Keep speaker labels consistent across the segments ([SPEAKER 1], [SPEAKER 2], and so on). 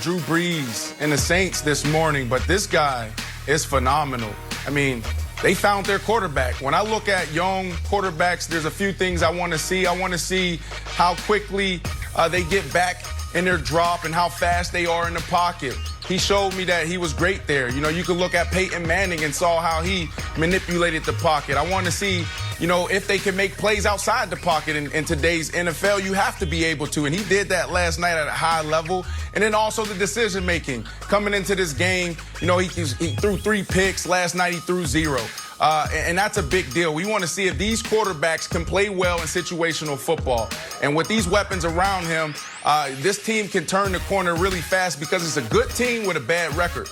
[SPEAKER 1] Drew Brees and the Saints this morning, but this guy is phenomenal. I mean, they found their quarterback. When I look at young quarterbacks, there's a few things I want to see. I want to see how quickly they get back in their drop and how fast they are in the pocket. He showed me that he was great there. You know, you could look at Peyton Manning and saw how he manipulated the pocket. I want to see, you know, if they can make plays outside the pocket in today's NFL. You have to be able to, and he did that last night at a high level. And then also the decision-making. Coming into this game, you know, he threw 3 picks. Last night he threw 0. And that's a big deal. We want to see if these quarterbacks can play well in situational football. And with these weapons around him, this team can turn the corner really fast because it's a good team with a bad record.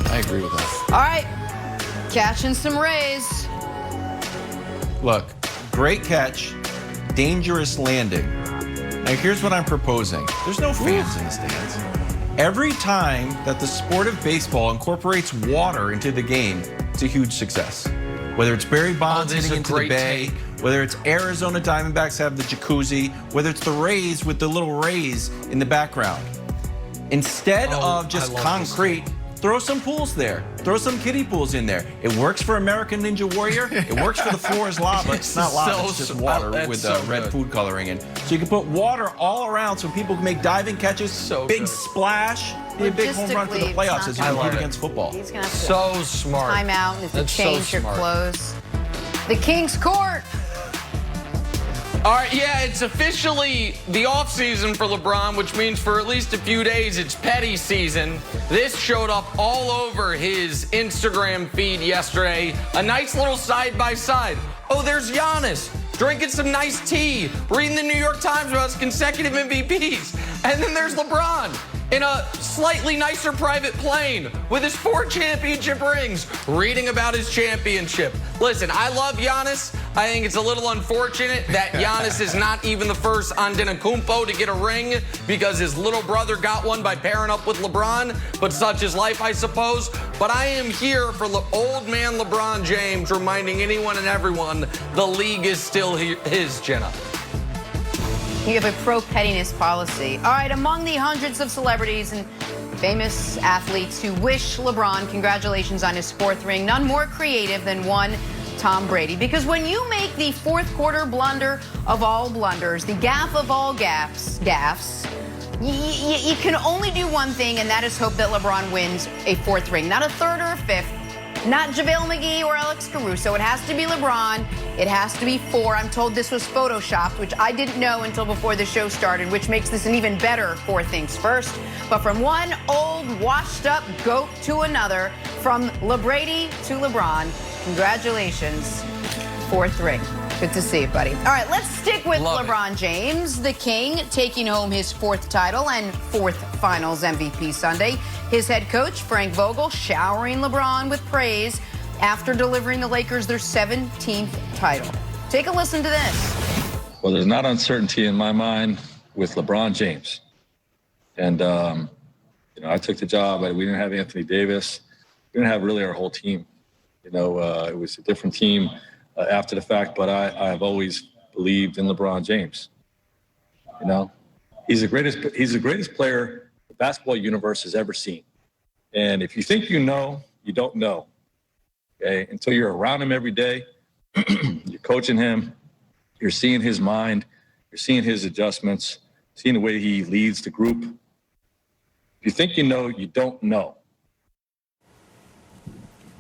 [SPEAKER 2] I agree with that.
[SPEAKER 3] All right, catching some rays.
[SPEAKER 2] Look, great catch, dangerous landing. Now here's what I'm proposing. There's no fans in the stands. Every time that the sport of baseball incorporates water into the game, it's a huge success. Whether it's Barry Bonds hitting into the bay, whether it's Arizona Diamondbacks have the jacuzzi, whether it's the Rays with the little rays in the background. Instead of just concrete, throw some pools there. Throw some kiddie pools in there. It works for American Ninja Warrior. It works for the floor is lava. It's not lava, it's just water with red food coloring in. So you can put water all around so people can make diving catches, big splash, be a big home run for the playoffs as you compete against football.
[SPEAKER 3] He's gonna have to
[SPEAKER 4] So smart.
[SPEAKER 3] time out and to change your
[SPEAKER 4] smart.
[SPEAKER 3] clothes. The King's Court.
[SPEAKER 4] All right, yeah, it's officially the offseason for LeBron, which means for at least a few days it's petty season. This showed up all over his Instagram feed yesterday. A nice little side-by-side. Oh, there's Giannis drinking some nice tea, reading the New York Times about his consecutive MVPs. And then there's LeBron in a slightly nicer private plane with his 4 championship rings, reading about his championship. Listen, I love Giannis. I think it's a little unfortunate that Giannis is not even the first Antetokounmpo to get a ring because his little brother got one by pairing up with LeBron, but such is life, I suppose. But I am here for old man LeBron James, reminding anyone and everyone the league is still his, Jenna.
[SPEAKER 3] You have a pro-pettiness policy. All right, among the hundreds of celebrities and famous athletes who wish LeBron congratulations on his 4th ring, none more creative than one Tom Brady. Because when you make the 4th quarter blunder of all blunders, the gaffe of all gaffes, you can only do one thing, and that is hope that LeBron wins a 4th ring. Not a 3rd or a 5th. Not JaVale McGee or Alex Caruso. It has to be LeBron. It has to be 4. I'm told this was photoshopped, which I didn't know until before the show started, which makes this an even better 4 things first. But from one old, washed-up GOAT to another, from LeBrady to LeBron, congratulations, 4th ring. Good to see you, buddy. All right, let's stick with LeBron James, the king, taking home his 4th title and 4th Finals MVP Sunday. His head coach, Frank Vogel, showering LeBron with praise after delivering the Lakers their 17th title. Take a listen to this.
[SPEAKER 5] Well, there's not uncertainty in my mind with LeBron James. And, you know, I took the job. We didn't have Anthony Davis. We didn't have really our whole team. You know, it was a different team after the fact, but I have always believed in LeBron James. You know, he's the greatest player the basketball universe has ever seen. And if you think you know, you don't know. Okay, until you're around him every day, you're coaching him, you're seeing his mind, you're seeing his adjustments, seeing the way he leads the group. If you think you know, you don't know.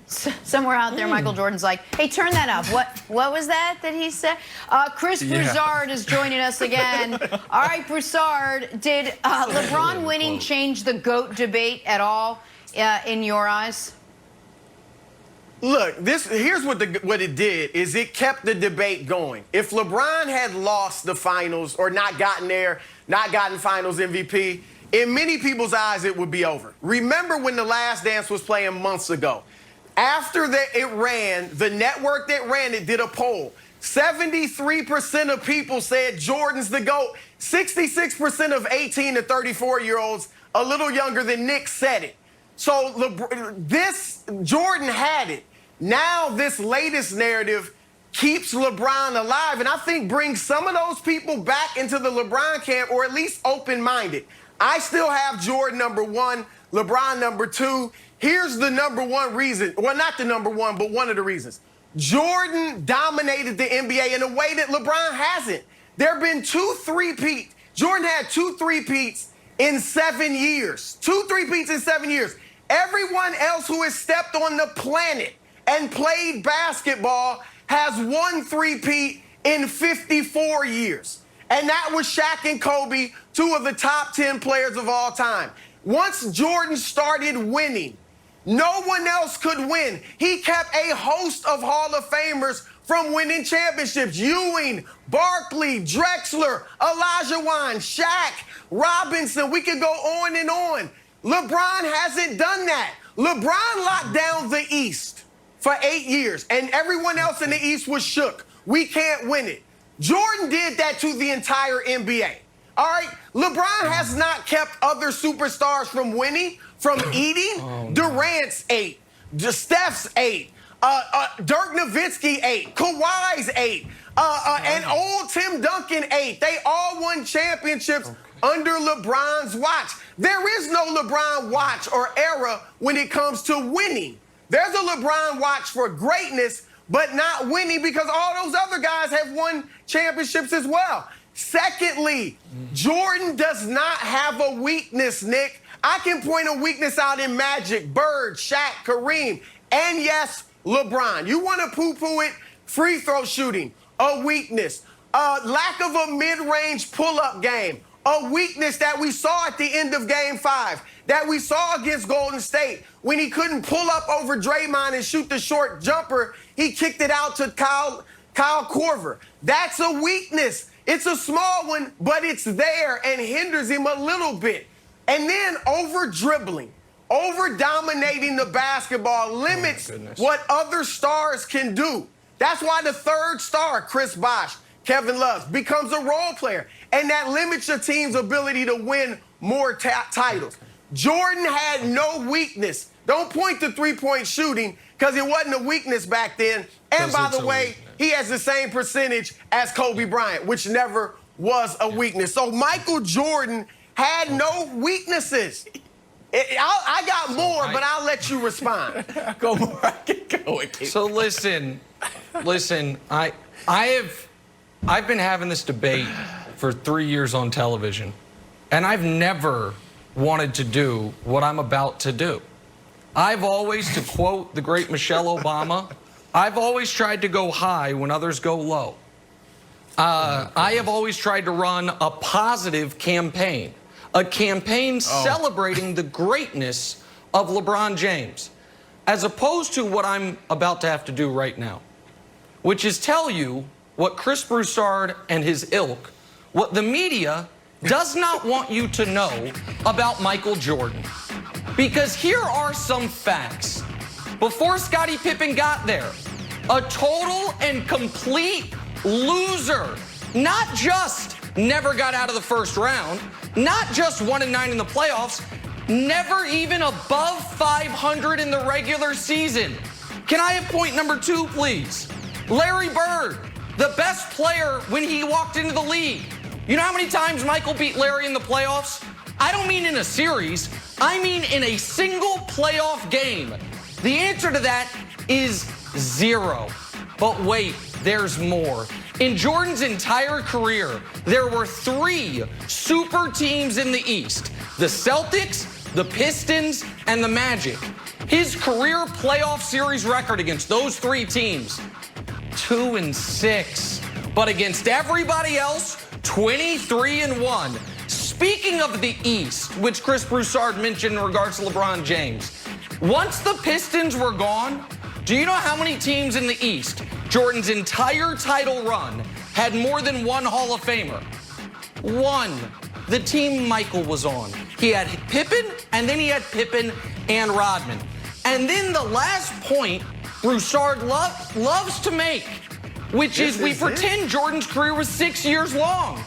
[SPEAKER 3] Somewhere out there, Michael Jordan's like, hey, turn that up. What was that he said? Chris Broussard is joining us again. All right, Broussard, did LeBron winning change the GOAT debate at all in your eyes?
[SPEAKER 6] Look, here's what it did, is it kept the debate going. If LeBron had lost the finals or not gotten there, not gotten finals MVP, in many people's eyes, it would be over. Remember when The Last Dance was playing months ago? After it ran, the network that ran it did a poll. 73% of people said Jordan's the GOAT. 66% of 18 to 34-year-olds, a little younger than Nick, said it. So Jordan had it. Now this latest narrative keeps LeBron alive, and I think brings some of those people back into the LeBron camp, or at least open-minded. I still have Jordan number 1, LeBron number 2. Here's the number 1 reason. Well, not the number 1, but one of the reasons. Jordan dominated the NBA in a way that LeBron hasn't. There have been 2 3-peats. Jordan had 2 3-peats in 7 years. 2 3-peats in 7 years. Everyone else who has stepped on the planet and played basketball has 1 3-peat in 54 years. And that was Shaq and Kobe, 2 of the top 10 players of all time. Once Jordan started winning, no one else could win. He kept a host of Hall of Famers from winning championships. Ewing, Barkley, Drexler, Olajuwon, Shaq, Robinson. We could go on and on. LeBron hasn't done that. LeBron locked down the East for 8 years, and everyone else in the East was shook. We can't win it. Jordan did that to the entire NBA. All right? LeBron has not kept other superstars from winning, from eating. Durant's 8. Steph's 8. Dirk Nowitzki 8. Kawhi's 8. And old Tim Duncan 8. They all won championships under LeBron's watch. There is no LeBron watch or era when it comes to winning. There's a LeBron watch for greatness, but not winning, because all those other guys have won championships as well. Secondly, Jordan does not have a weakness, Nick. I can point a weakness out in Magic, Bird, Shaq, Kareem, and yes, LeBron. You want to poo-poo it? Free throw shooting, a weakness. Lack of a mid-range pull-up game, a weakness that we saw at the end of Game 5, that we saw against Golden State. When he couldn't pull up over Draymond and shoot the short jumper, he kicked it out to Kyle Korver. That's a weakness. It's a small one, but it's there and hinders him a little bit. And then over-dribbling, over-dominating the basketball limits what other stars can do. That's why the third star, Chris Bosh, Kevin Love, becomes a role player. And that limits your team's ability to win more titles. Jordan had no weakness. Don't point to three-point shooting, because it wasn't a weakness back then. And by the way, he has the same percentage as Kobe Bryant, which never was a weakness. So Michael Jordan had no weaknesses. I got more, but I'll let you respond.
[SPEAKER 2] Go more. I can go.
[SPEAKER 4] So listen, I've been having this debate for 3 years on television, and I've never wanted to do what I'm about to do. I've always, to quote the great Michelle Obama, I've always tried to go high when others go low. I have always tried to run a positive campaign, a campaign celebrating the greatness of LeBron James, as opposed to what I'm about to have to do right now, which is tell you what Chris Broussard and his ilk, what the media does not want you to know about Michael Jordan. Because here are some facts. Before Scottie Pippen got there, a total and complete loser. Not just never got out of the first round, not just 1-9 in the playoffs, never even above 500 in the regular season. Can I have point number 2, please? Larry Bird, the best player when he walked into the league. You know how many times Michael beat Larry in the playoffs? I don't mean in a series. I mean in a single playoff game. The answer to that is 0. But wait, there's more. In Jordan's entire career, there were 3 super teams in the East: the Celtics, the Pistons, and the Magic. His career playoff series record against those 3 teams, 2-6. But against everybody else, 23-1. Speaking of the East, which Chris Broussard mentioned in regards to LeBron James, once the Pistons were gone, do you know how many teams in the East, Jordan's entire title run, had more than 1 Hall of Famer? 1. The team Michael was on. He had Pippen, and then he had Pippen and Rodman. And then the last point Broussard loves to make, which is we pretend Jordan's career was 6 years long.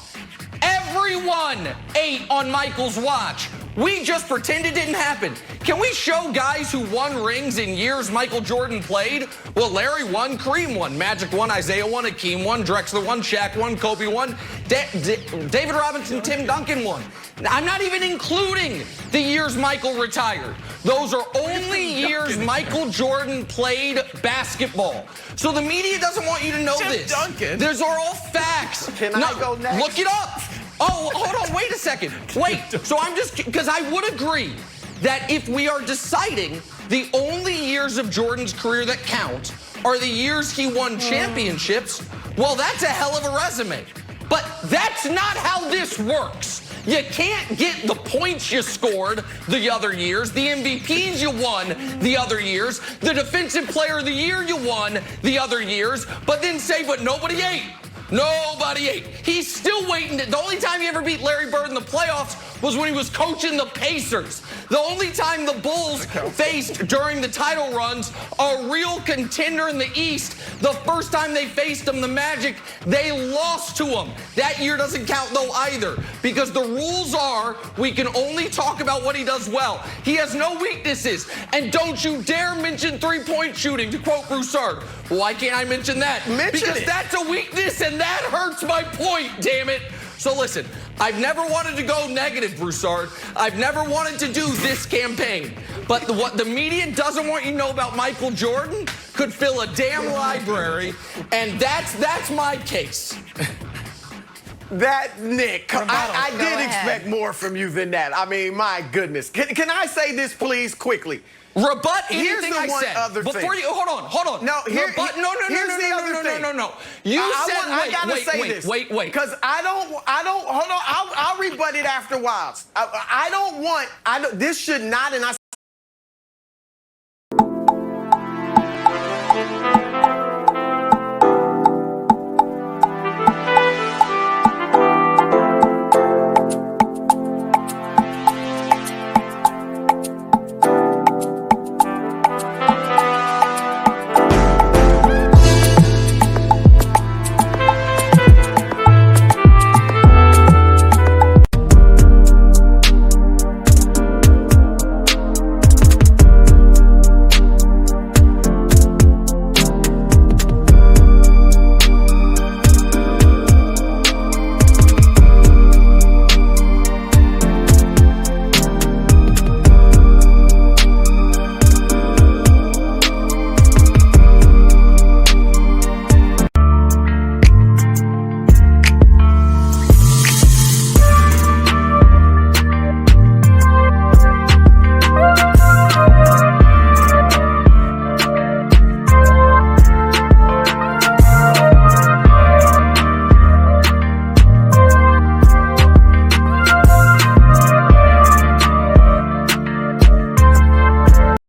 [SPEAKER 4] Everyone ate on Michael's watch. We just pretend it didn't happen. Can we show guys who won rings in years Michael Jordan played? Well, Larry won, Kareem won, Magic won, Isaiah won, Hakeem won, Drexler won, Shaq won, Kobe won, David Robinson, Tim Duncan won. I'm not even including the years Michael retired. Those are only years Michael Jordan played basketball. So the media doesn't want you to know this.
[SPEAKER 6] Duncan.
[SPEAKER 4] These are all facts.
[SPEAKER 6] Can I go next?
[SPEAKER 4] Look it up. Oh, hold on, wait a second. Wait, so I'm just, because I would agree that if we are deciding the only years of Jordan's career that count are the years he won championships, well, that's a hell of a resume. But that's not how this works. You can't get the points you scored the other years, the MVPs you won the other years, the Defensive Player of the Year you won the other years, but then say, but nobody ate. Nobody ate. He's still waiting. The only time he ever beat Larry Bird in the playoffs was when he was coaching the Pacers. The only time the Bulls faced during the title runs a real contender in the East, the first time they faced him, the Magic, they lost to him. That year doesn't count though either, because the rules are we can only talk about what he does well. He has no weaknesses. And don't you dare mention three-point shooting, to quote Broussard. Why can't I mention that? Because that's a weakness and that hurts my point, damn it. So listen, I've never wanted to go negative, Broussard. I've never wanted to do this campaign. But what the media doesn't want you to know about Michael Jordan could fill a damn library, and that's my case.
[SPEAKER 6] Nick, I did expect more from you than that. I mean, my goodness. Can I say this, please, quickly?
[SPEAKER 4] Rebut anything I said.
[SPEAKER 6] Other
[SPEAKER 4] Before
[SPEAKER 6] thing.
[SPEAKER 4] You hold on.
[SPEAKER 6] No,
[SPEAKER 4] here's the other thing. No. You said
[SPEAKER 6] I gotta say this.
[SPEAKER 4] Wait.
[SPEAKER 6] Because I don't. Hold on. I'll rebut it after a while. I don't want. This should not, and I